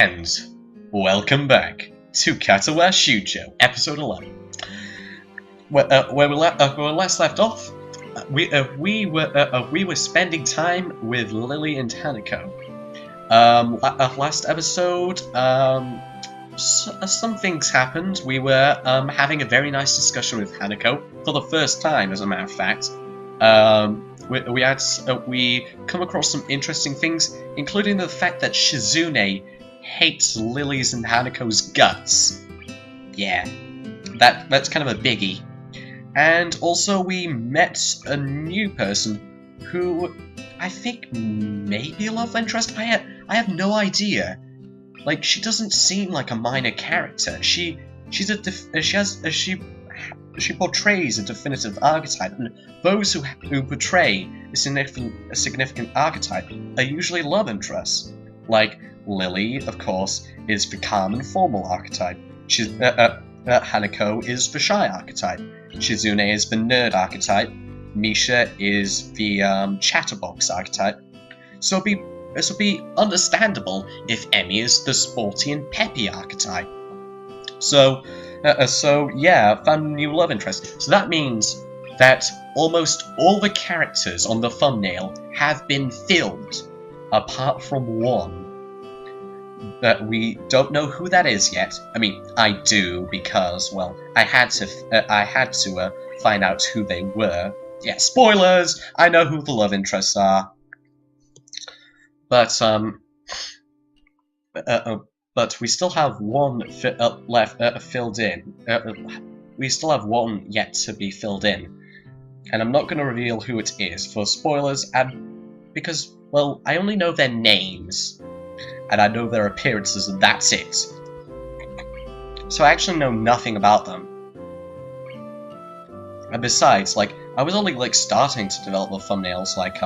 And welcome back to Katawa Shoujo, episode 11. Where we last left off, we were spending time with Lilly and Hanako. Last episode, some things happened. We were having a very nice discussion with Hanako for the first time, as a matter of fact. We come across some interesting things, including the fact that Shizune hates Lilly's and Hanako's guts. Yeah, that's kind of a biggie. And also we met a new person who I think may be a love interest. I have no idea. Like, she doesn't seem like a minor character. She portrays a definitive archetype, and those who portray a significant archetype are usually love interests. Like, Lilly, of course, is the calm and formal archetype. Hanako is the shy archetype. Shizune is the nerd archetype. Misha is the chatterbox archetype. So this would be understandable if Emmy is the sporty and peppy archetype. So yeah, found a new love interest. So that means that almost all the characters on the thumbnail have been filled, apart from one. That we don't know who that is yet. I mean, I do, because, well, I had to find out who they were. Yeah, spoilers! I know who the love interests are. But we still have one left filled in. We still have one yet to be filled in. And I'm not going to reveal who it is for spoilers, and because, well, I only know their names. And I know their appearances, and that's it. So I actually know nothing about them. And besides, like, I was only, like, starting to develop the thumbnails, like,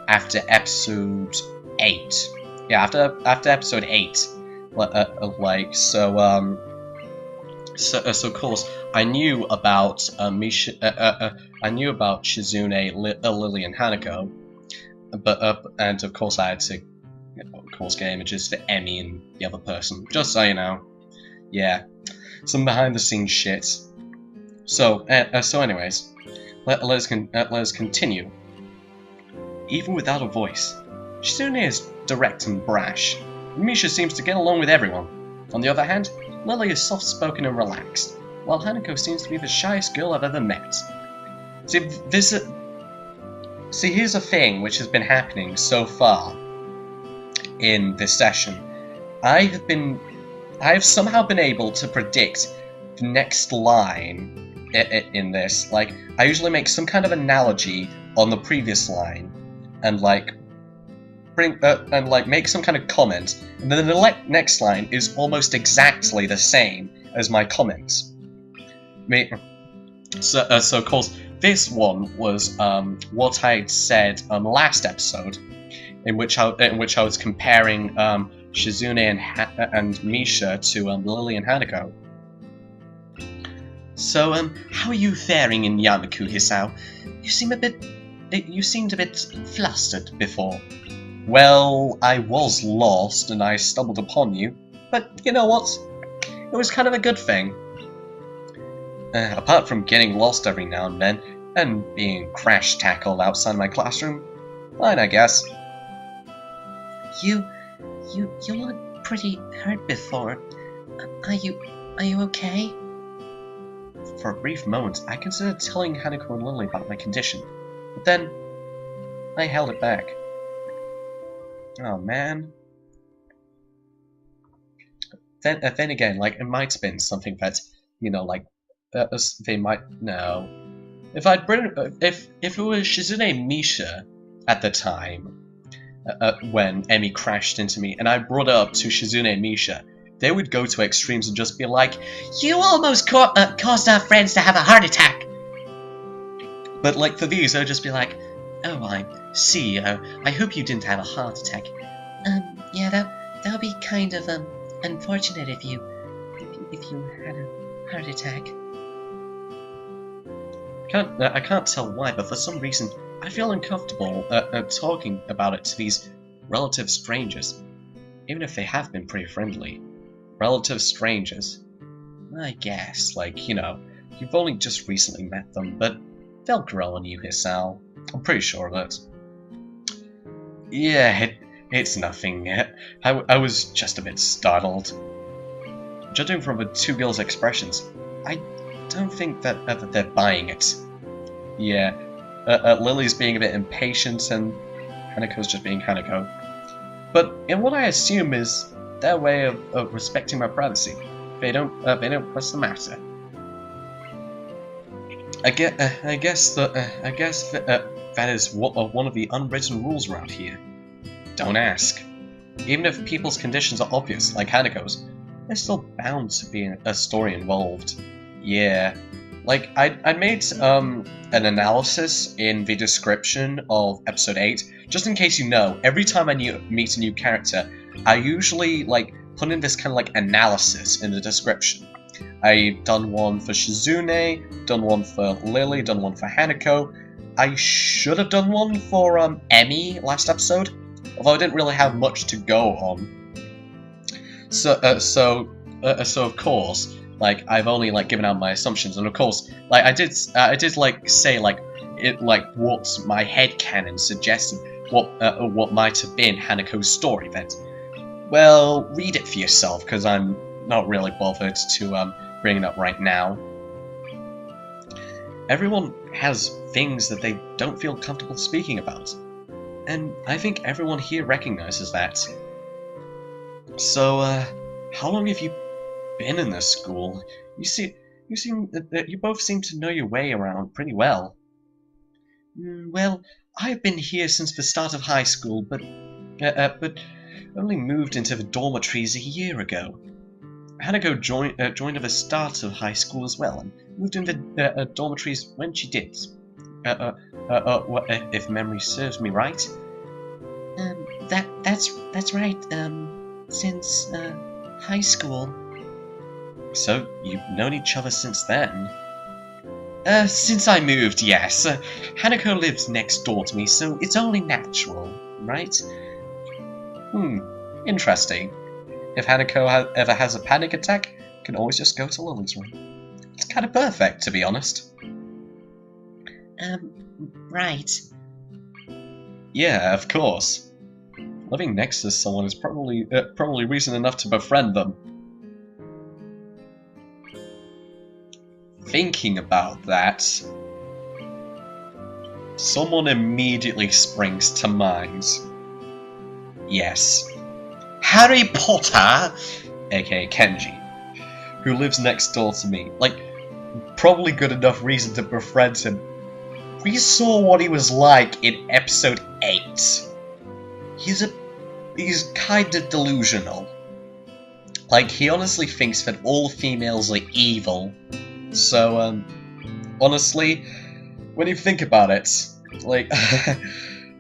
after episode 8. Yeah, after episode 8. So of course, I knew about Misha, I knew about Shizune, Lilly, and Hanako. But and of course I had to, of course, get images for Emmy and the other person, just so you know. Yeah, some behind the scenes shit. So anyways, let's continue. Even without a voice, Shizune is direct and brash. Misha seems to get along with everyone. On the other hand, Lilly is soft-spoken and relaxed, while Hanako seems to be the shyest girl I've ever met. See, here's a thing which has been happening so far in this session. I have somehow been able to predict the next line in this. Like, I usually make some kind of analogy on the previous line, and make some kind of comment, and then the next line is almost exactly the same as my comments. So of course, this one was what I'd said last episode, in which I was comparing Shizune and Misha to Lilly and Hanako. So how are you faring in Yamaku, Hisao? You seemed a bit flustered before. Well, I was lost and I stumbled upon you, but you know what? It was kind of a good thing. Apart from getting lost every now and then, and being crash-tackled outside my classroom, fine, I guess. You looked pretty hurt before. Are you okay? For a brief moment, I considered telling Hanako and Lilly about my condition, but then I held it back. Oh man. Then again, like, it might have been something that, you know, like, they might know. If it was Shizune Misha at the time, when Emmy crashed into me, and I brought it up to Shizune Misha, they would go to extremes and just be like, "You almost caused our friends to have a heart attack." But like for these, they'd just be like, "Oh, I see. I hope you didn't have a heart attack." Yeah, that would be kind of unfortunate if you had a heart attack. I can't tell why, but for some reason, I feel uncomfortable talking about it to these relative strangers. even if they have been pretty friendly. Relative strangers. I guess, like, you know, you've only just recently met them, but they'll grow on you, Hisao. I'm pretty sure of it. Yeah, it's nothing. I was just a bit startled. Judging from the two girls' expressions, I don't think that they're buying it. Yeah, Lily's being a bit impatient, and Hanako's just being Hanako. But in what I assume is their way of respecting my privacy. They don't press the matter. I guess that is one of the unwritten rules around here. Don't ask. Even if people's conditions are obvious, like Hanako's, there's still bound to be a story involved. Yeah. Like, I made an analysis in the description of episode 8, just in case you know, every time I meet a new character, I usually, like, put in this kind of, like, analysis in the description. I've done one for Shizune, done one for Lily, done one for Hanako. I should have done one for Emmy last episode, although I didn't really have much to go on. So of course, like, I've only, like, given out my assumptions, and of course, like, I did like say, like, what my headcanon suggested, what might have been Hanako's story. That, well, read it for yourself, because I'm not really bothered to bring it up right now. Everyone has things that they don't feel comfortable speaking about, and I think everyone here recognizes that. So, how long have you been in this school? You both seem to know your way around pretty well. Well, I've been here since the start of high school, but only moved into the dormitories a year ago. Hanako joined at the start of high school as well, and moved into the dormitories when she did. If memory serves me right. That's right. Since high school. So you've known each other since then? Since I moved, yes. Hanako lives next door to me, so it's only natural, right? Interesting. If Hanako ever has a panic attack, can always just go to Lily's room. It's kind of perfect, to be honest. Right. Yeah, of course. Living next to someone is probably reason enough to befriend them. Thinking about that, someone immediately springs to mind. Yes. Harry Potter, aka Kenji, who lives next door to me. Like, probably good enough reason to befriend him. We saw what he was like in episode 8. He's kinda delusional. Like, he honestly thinks that all females are evil. So, honestly, when you think about it, like,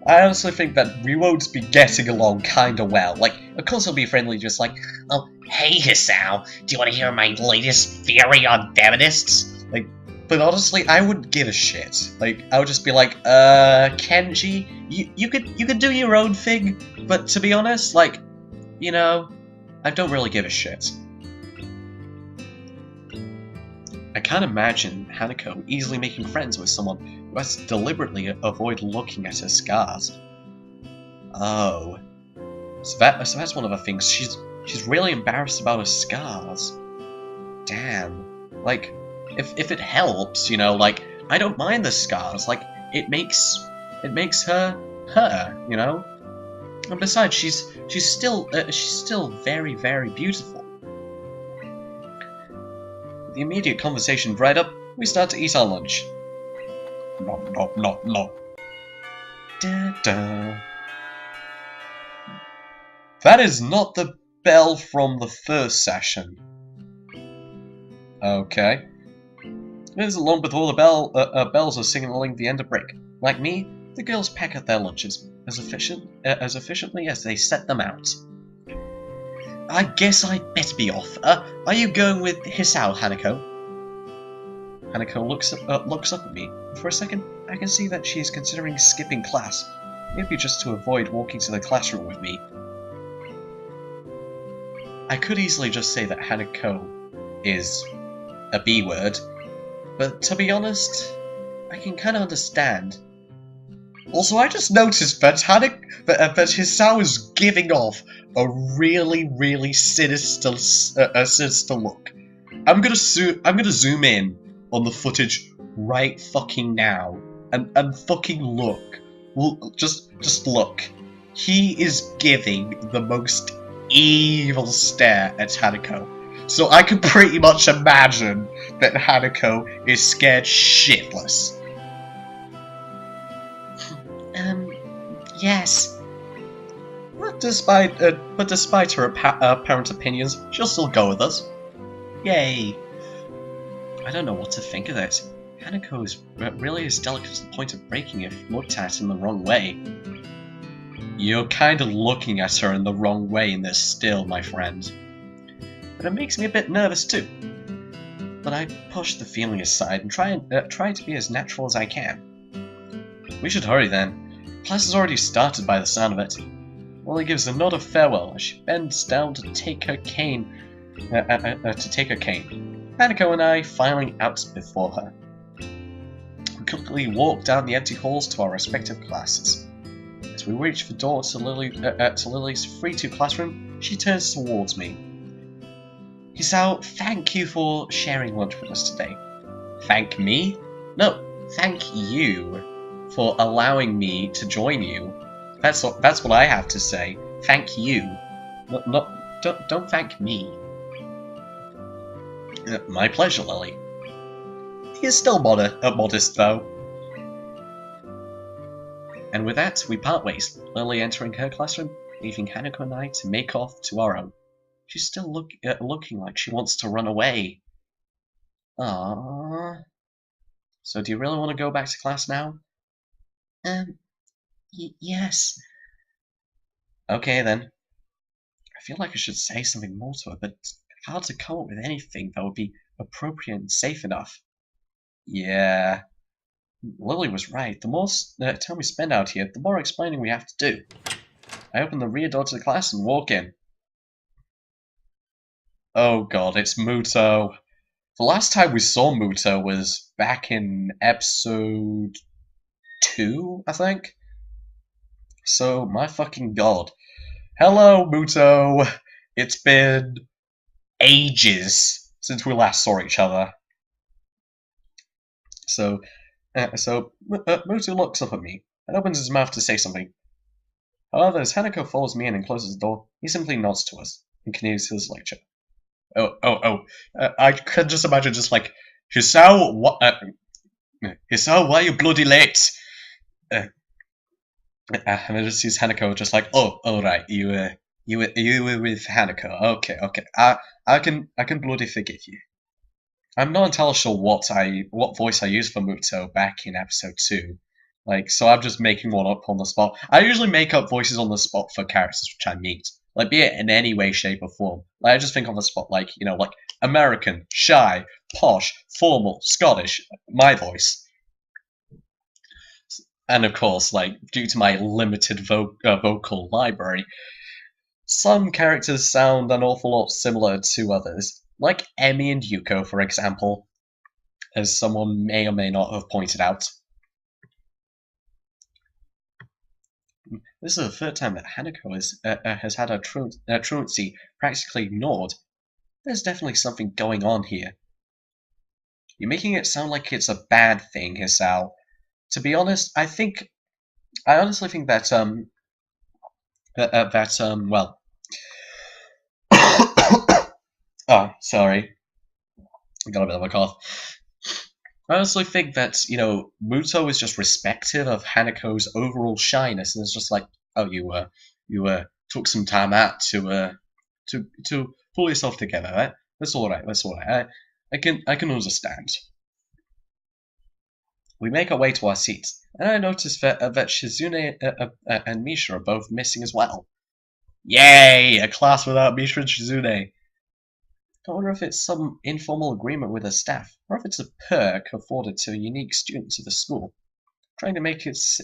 I honestly think that we won't be getting along kinda well. Like, of course he'll be friendly, just like, oh, hey Hisao, do you want to hear my latest theory on feminists? Like, but honestly, I wouldn't give a shit. Like, I would just be like, Kenji, you could do your own thing, but to be honest, like, you know, I don't really give a shit. I can't imagine Hanako easily making friends with someone who has to deliberately avoid looking at her scars. Oh. So that's one of the things. She's really embarrassed about her scars. Damn. Like, if it helps, you know, like, I don't mind the scars. Like, it makes her her, you know? And besides, she's still very, very beautiful. The immediate conversation dried up, we start to eat our lunch. Nom nom nom nom. Da da. That is not the bell from the first session. Okay. It is along with all the bells are signaling the end of break. Like me, the girls pack up their lunches as efficiently as they set them out. I guess I'd better be off. Are you going with Hisao, Hanako? Hanako looks up at me. For a second, I can see that she is considering skipping class. Maybe just to avoid walking to the classroom with me. I could easily just say that Hanako is a B word, but to be honest, I can kind of understand. Also, I just noticed that Hisao is giving off a really sinister look. I'm gonna zoom in on the footage right fucking now and fucking look. Just look. He is giving the most evil stare at Hanako. So I can pretty much imagine that Hanako is scared shitless. Yes. But despite her apparent opinions, she'll still go with us. Yay. I don't know what to think of this. Hanako is really as delicate to the point of breaking if looked at in the wrong way. You're kind of looking at her in the wrong way in this still, my friend. But it makes me a bit nervous too. But I push the feeling aside and try to be as natural as I can. We should hurry then. Class has already started by the sound of it. Lily gives a nod of farewell as she bends down to take her cane. Hanako and I filing out before her. We quickly walk down the empty halls to our respective classes. As we reach the door to Lily's 3-2 classroom, she turns towards me. Hisao, thank you for sharing lunch with us today. Thank me? No, thank you for allowing me to join you. That's what I have to say. Thank you. Don't thank me. My pleasure, Lily. He is still modest, though. And with that, we part ways, Lily entering her classroom, leaving Hanako and I to make off to our own. She's still looking like she wants to run away. Aww. So do you really want to go back to class now? Yes. Okay then. I feel like I should say something more to her, but hard to come up with anything that would be appropriate and safe enough. Yeah. Lily was right. The more time we spend out here, the more explaining we have to do. I open the rear door to the class and walk in. Oh god, it's Mutou. The last time we saw Mutou was back in episode 2, I think? So, my fucking god. Hello, Mutou! It's been ages since we last saw each other. So Mutou looks up at me and opens his mouth to say something. However, as Hanako follows me in and closes the door, he simply nods to us and continues his lecture. I could just imagine just like, Hisao, Hisao, why are you bloody late? And I just sees Hanako just like, oh, alright, you were with Hanako. Okay. I can bloody forgive you. I'm not entirely sure what voice I used for Mutou back in episode 2. Like, so I'm just making one up on the spot. I usually make up voices on the spot for characters which I meet. Like, be it in any way, shape, or form. Like, I just think on the spot, like, you know, like, American, shy, posh, formal, Scottish, my voice. And of course, like, due to my limited vocal library, some characters sound an awful lot similar to others. Like Emi and Yuko, for example, as someone may or may not have pointed out. This is the third time that Hanako has had her truancy practically ignored. There's definitely something going on here. You're making it sound like it's a bad thing, Hisao. To be honest, I honestly think that, well... oh, sorry. I got a bit of a cough. I honestly think that, you know, Mutou is just respective of Hanako's overall shyness, and it's just like, oh, you took some time out to pull yourself together, right? That's alright. I can understand. We make our way to our seats, and I notice that Shizune and Misha are both missing as well. Yay! A class without Misha and Shizune. I wonder if it's some informal agreement with the staff, or if it's a perk afforded to unique students of the school. Trying to make as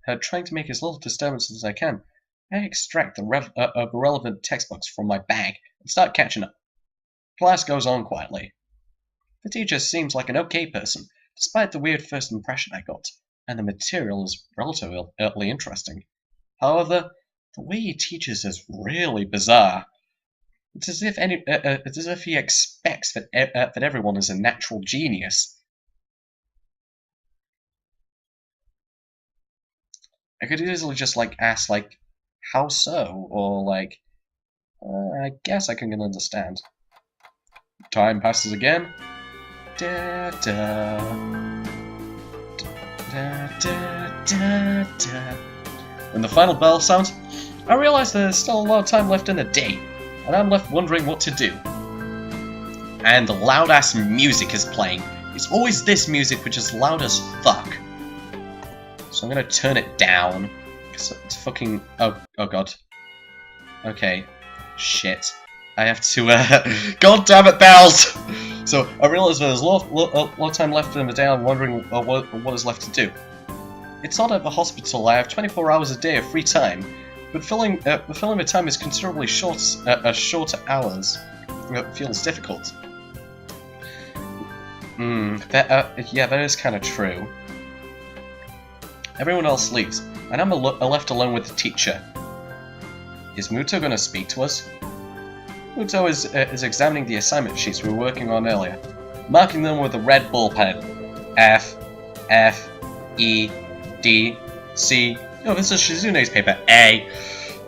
little disturbance as I can. I extract the relevant textbooks from my bag and start catching up. Class goes on quietly. The teacher seems like an okay person, despite the weird first impression I got, and the material is relatively interesting. However, the way he teaches is really bizarre. It's as if he expects that everyone is a natural genius. I could easily just ask how so, or I guess I can understand. Time passes again. Da, da, da, da, da, da. When the final bell sounds, I realize there's still a lot of time left in the day, and I'm left wondering what to do. And the loud-ass music is playing. It's always this music which is loud as fuck. So I'm gonna turn it down. Cause it's fucking... Oh god. Okay. Shit. I have to, God damn it, bells! So I realize there's a lot of time left in the day. I'm wondering what is left to do. It's not at the hospital. I have 24 hours a day of free time, but filling the time is considerably shorter hours. It feels difficult. Yeah, that is kind of true. Everyone else leaves, and I'm left alone with the teacher. Is Mutou going to speak to us? Mutou is examining the assignment sheets we were working on earlier, marking them with a red ball pen. F, F, E, D, C. Oh, this is Shizune's paper. A.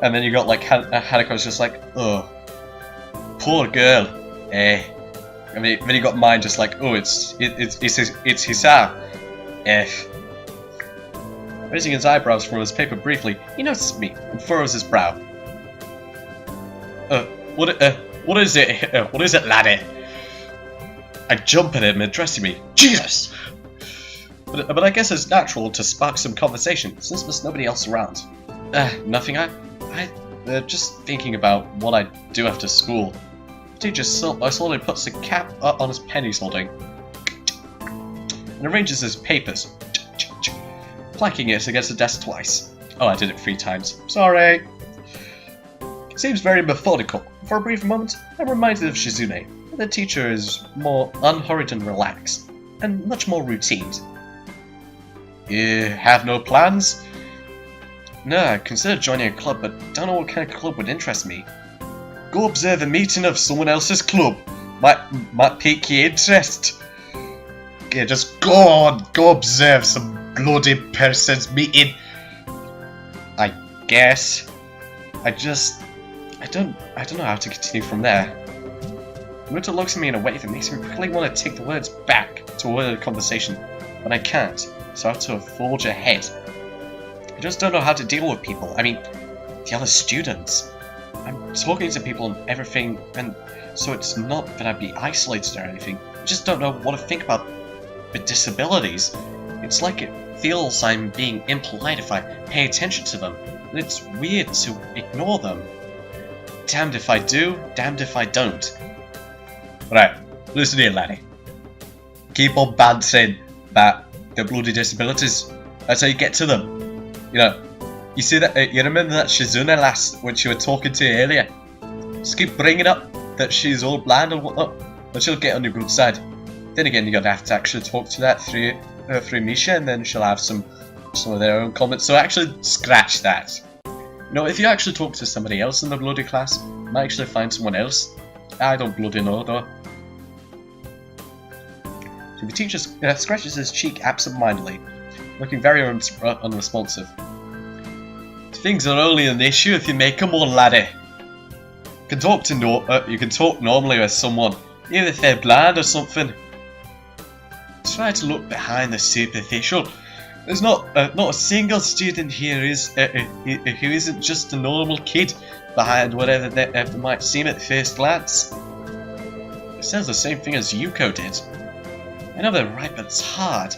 And then you got Hanako's just like, oh, poor girl. A. And then you got mine just like, oh, it's Hisa. F. Raising his eyebrows from his paper briefly, he notices me and furrows his brow. What is it? What is it, laddie? I jump at him, addressing me. Jesus! But I guess it's natural to spark some conversation, since there's nobody else around. Nothing. I just thinking about what I do after school. The teacher slowly puts the cap on his pen he's holding, and arranges his papers, clacking it against the desk twice. Oh, I did it 3 times. Sorry. It seems very methodical. For a brief moment, I'm reminded of Shizune. The teacher is more unhurried and relaxed, and much more routine. You have no plans? No, I considered joining a club, but don't know what kind of club would interest me. Go observe a meeting of someone else's club. Might pique your interest. Yeah, just go observe some bloody person's meeting. I guess. I don't know how to continue from there. Mutou looks at me in a way that makes me quickly want to take the words back to a worded conversation, but I can't, so I have to forge ahead. I just don't know how to deal with people. I mean, the other students. I'm talking to people and everything, and so it's not that I'd be isolated or anything. I just don't know what to think about with disabilities. It's like it feels I'm being impolite if I pay attention to them, and it's weird to ignore them. Damned if I do, damned if I don't. Right, listen here, laddie. Keep on bantering about the bloody disabilities. That's how you get to them. You know, you see that? You remember that Shizune lass when you were talking to earlier? Just keep bringing up that she's all blind and whatnot, and she'll get on your good side. Then again, you're gonna have to actually talk to that through Misha, and then she'll have some of their own comments. So actually, scratch that. You know, if you actually talk to somebody else in the bloody class, you might actually find someone else. I don't bloody know though. So the teacher scratches his cheek absent-mindedly, looking very unresponsive. Things are only an issue if you make them one, laddie. You can talk normally with someone, even if they're blind or something. Try to look behind the superficial. There's not a single student here who isn't just a normal kid behind whatever they might seem at first glance. It says the same thing as Yuko did. I know they're right, but it's hard.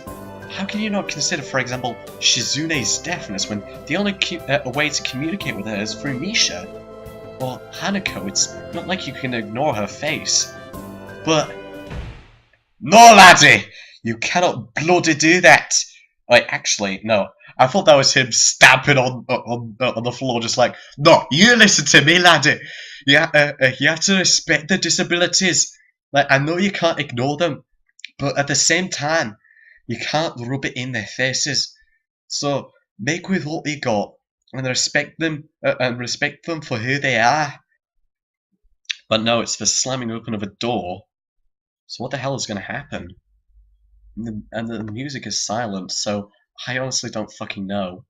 How can you not consider, for example, Shizune's deafness when the only way to communicate with her is through Misha? Or Hanako, it's not like you can ignore her face. But... No, laddie! You cannot bloody do that! Wait, actually, no. I thought that was him stamping on the floor, just like, no, you listen to me, laddie. You have to respect the disabilities. Like, I know you can't ignore them, but at the same time, you can't rub it in their faces. So make with what you got and respect them for who they are. But no, it's the slamming open of a door. So what the hell is going to happen? And the music is silent, so I honestly don't fucking know.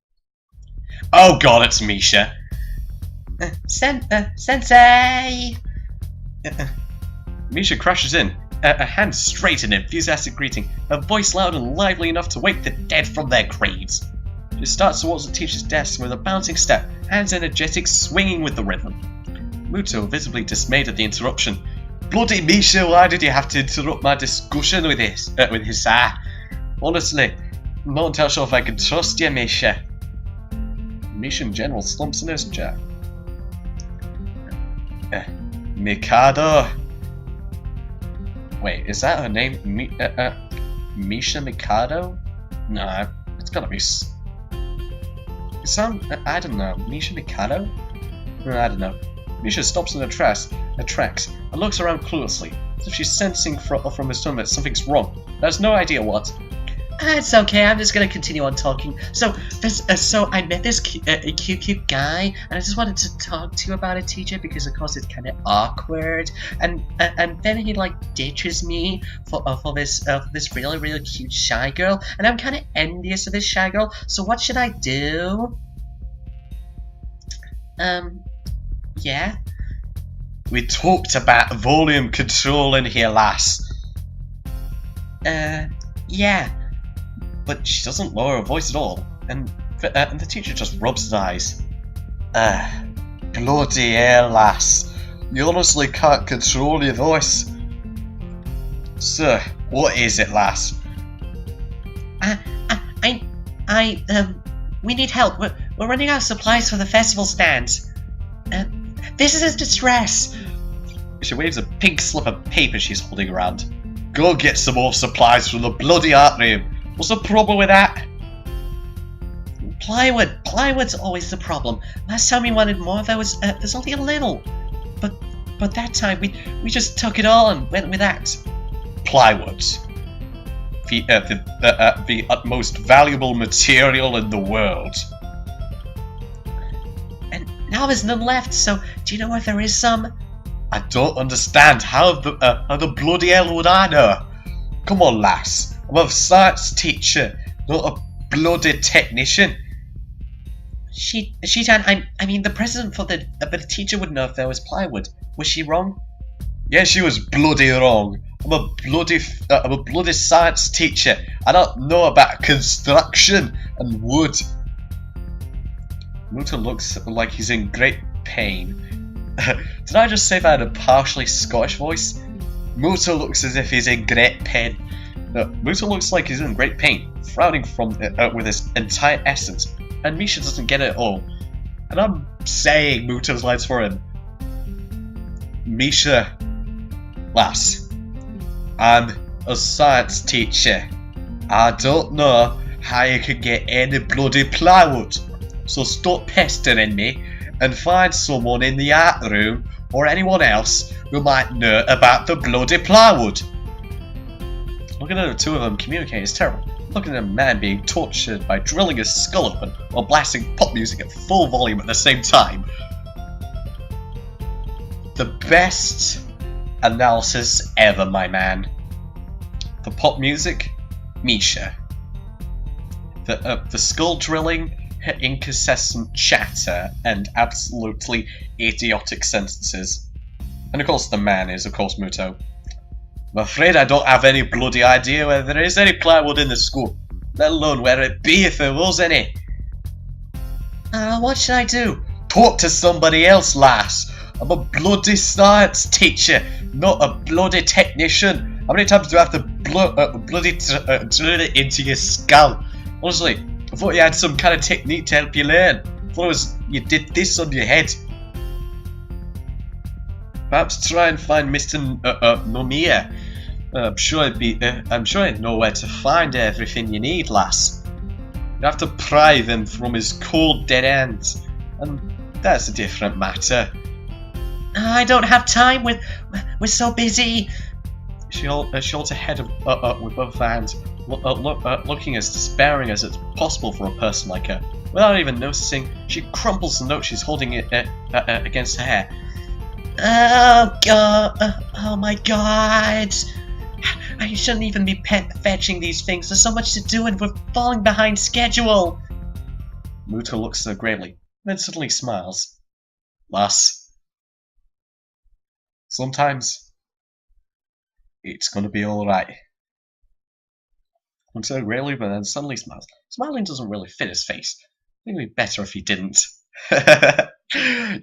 Oh god, it's Misha! Sensei! Misha crashes in, a hand straight and enthusiastic greeting, her voice loud and lively enough to wake the dead from their graves. She starts towards the teacher's desk with a bouncing step, hands energetic, swinging with the rhythm. Mutou, visibly dismayed at the interruption. Bloody Misha, why did you have to interrupt my discussion with his honestly, I'm not entirely sure if I can trust you, Misha. Misha in general stumps in his chair. Mikado. Wait, is that her name? Misha Mikado? No, it's gotta be. I don't know. Misha Mikado? I don't know. Misha stops in her tracks and looks around cluelessly, as if she's sensing from his tone that something's wrong. There's no idea what. It's okay, I'm just gonna continue on talking. So I met this cute guy, and I just wanted to talk to you about it, teacher, because of course it's kind of awkward. And then he like ditches me for this really cute shy girl, and I'm kind of envious of this shy girl. So what should I do? Yeah. We talked about volume control in here, lass. Yeah. But she doesn't lower her voice at all, and the teacher just rubs his eyes. Bloody hell, lass. You honestly can't control your voice. Sir, what is it, lass? We need help. We're running out of supplies for the festival stands. This is a distress. She waves a pink slip of paper she's holding around. Go get some more supplies from the bloody art room. What's the problem with that? Plywood. Plywood's always the problem. Last time we wanted more, there's only a little. But that time we just took it all and went with that. Plywood. The utmost valuable material in the world. And now there's none left, so do you know if there is some? I don't understand. How the bloody hell would I know? Come on, lass. I'm a science teacher, not a bloody technician. I mean, the president for the teacher would know if there was plywood. Was she wrong? Yeah, she was bloody wrong. I'm a bloody science teacher. I don't know about construction and wood. Mutou looks like he's in great pain. Did I just say that in a partially Scottish voice? Mutou looks as if he's in great pain. Mutou looks like he's in great pain, frowning with his entire essence, and Misha doesn't get it at all. And I'm saying Mutou's lines for him. Misha, lass, I'm a science teacher. I don't know how you could get any bloody plywood, so stop pestering me and find someone in the art room or anyone else who might know about the bloody plywood. Looking at the two of them communicate is terrible. Looking at a man being tortured by drilling his skull open while blasting pop music at full volume at the same time. The best analysis ever, my man. The pop music, Misha. The skull drilling, incessant chatter, and absolutely idiotic sentences. And of course the man is, of course, Mutou. I'm afraid I don't have any bloody idea whether there is any plywood in the school, let alone where it'd be if there was any. What should I do? Talk to somebody else, lass. I'm a bloody science teacher, not a bloody technician. How many times do I have to bloody drill it into your skull? Honestly, I thought you had some kind of technique to help you learn. I thought it was you did this on your head. Perhaps try and find Mr. Nomiya. I'm sure he'd know where to find everything you need, lass. You have to pry them from his cold dead ends. And that's a different matter. I don't have time. We're so busy. She holds her head with both hands, looking as despairing as it's possible for a person like her. Without even noticing, she crumples the note she's holding against her hair. Oh god! Oh my god! I shouldn't even be fetching these things. There's so much to do and we're falling behind schedule. Mutou looks at her gravely, then suddenly smiles. Lass, sometimes it's gonna be alright. Looks at her gravely, but then suddenly smiles. Smiling doesn't really fit his face. I think it'd be better if he didn't.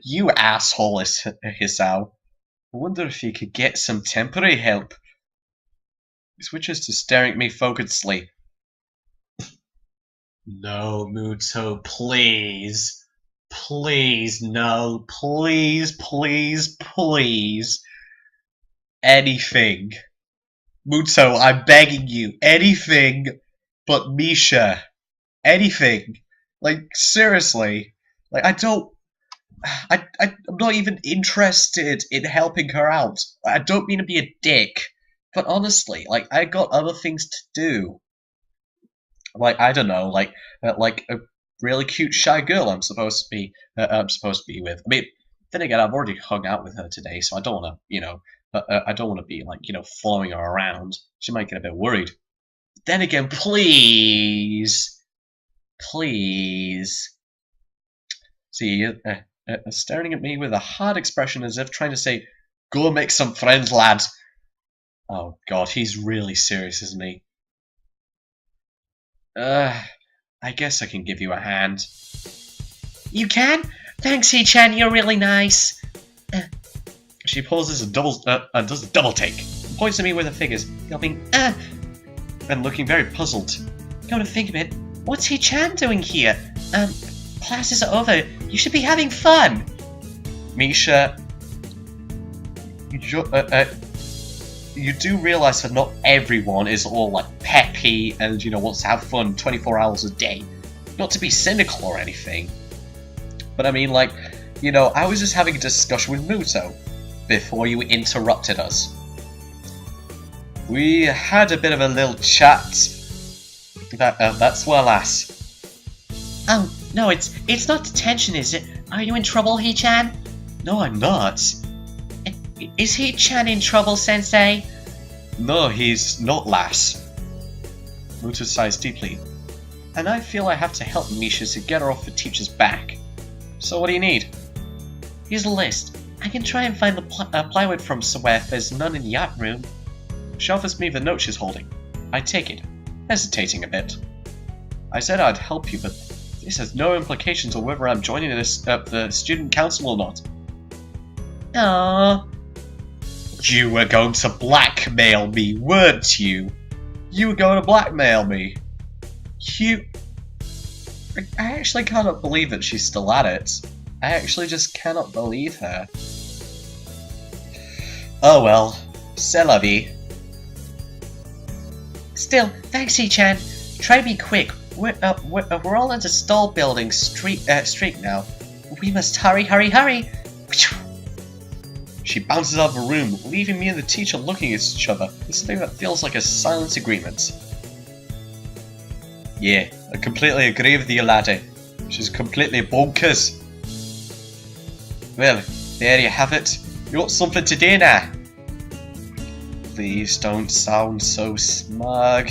You asshole, Hisao. I wonder if you could get some temporary help. He switches to staring at me focusedly. No, Mutou, please. Please, no. Please, please, please. Anything. Mutou, I'm begging you. Anything but Misha. Anything. Like, seriously. Like, I'm not even interested in helping her out. I don't mean to be a dick. But honestly, like, I got other things to do. Like, I don't know, like a really cute shy girl I'm supposed to be with. I mean, then again, I've already hung out with her today, so I don't want to, I don't want to be like, following her around. She might get a bit worried. Then again, please. See, staring at me with a hard expression as if trying to say, "Go make some friends, lad." Oh god, he's really serious, isn't he? I guess I can give you a hand. You can? Thanks, Hee-chan, you're really nice. She pauses and does a double take. Points at me with her fingers, yelping, and looking very puzzled. Come to think of it, what's Hee-chan doing here? Class is over. You should be having fun. Misha, you do realise that not everyone is all like peppy and wants to have fun 24 hours a day. Not to be cynical or anything, but I mean, like, I was just having a discussion with Mutou before you interrupted us. We had a bit of a little chat. That's well, lass. Oh no, it's not detention, is it? Are you in trouble, Hee-chan? No, I'm not. Is Hee-chan in trouble, Sensei? No, he's not, lass. Mutou sighs deeply. And I feel I have to help Misha to get her off the teacher's back. So what do you need? Here's a list. I can try and find the plywood from somewhere if there's none in the art room. She offers me the note she's holding. I take it, hesitating a bit. I said I'd help you, but this has no implications on whether I'm joining the student council or not. Aww. You were going to blackmail me, weren't you? You were going to blackmail me. I actually cannot believe that she's still at it. I actually just cannot believe her. Oh well, c'est la vie. Still, thanks, Hee-chan. Try to be quick. We're all into stall building street now. We must hurry. She bounces out of the room, leaving me and the teacher looking at each other with something that feels like a silent agreement. Yeah, I completely agree with you, laddie. She's completely bonkers. Well, there you have it. You got something to do now. Please don't sound so smug.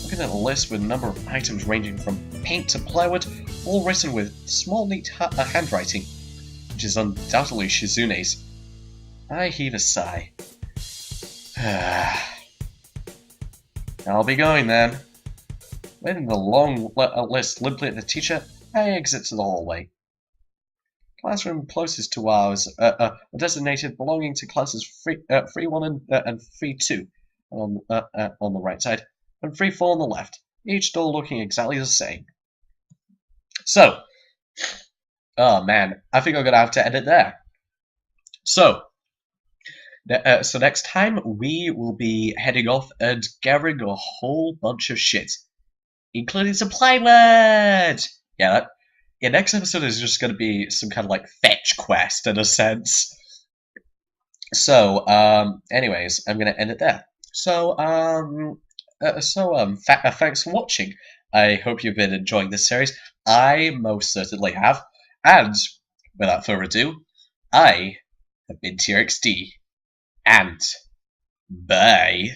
Looking at a list with a number of items ranging from paint to plywood, all written with small neat handwriting, which is undoubtedly Shizune's. I heave a sigh. I'll be going then. Letting the long list limply at the teacher, I exit to the hallway. Classroom closest to ours are designated belonging to classes 3-1 and 3-2 on the right side, and 3-4 on the left, each door looking exactly the same. So, oh man, I think I'm going to have to edit there. So next time we will be heading off and gathering a whole bunch of shit. including some pilot. Yeah, next episode is just going to be some kind of like fetch quest in a sense. So, anyways, I'm going to end it there. So, thanks for watching. I hope you've been enjoying this series. I most certainly have. And, without further ado, I have been TRXD. And, bye.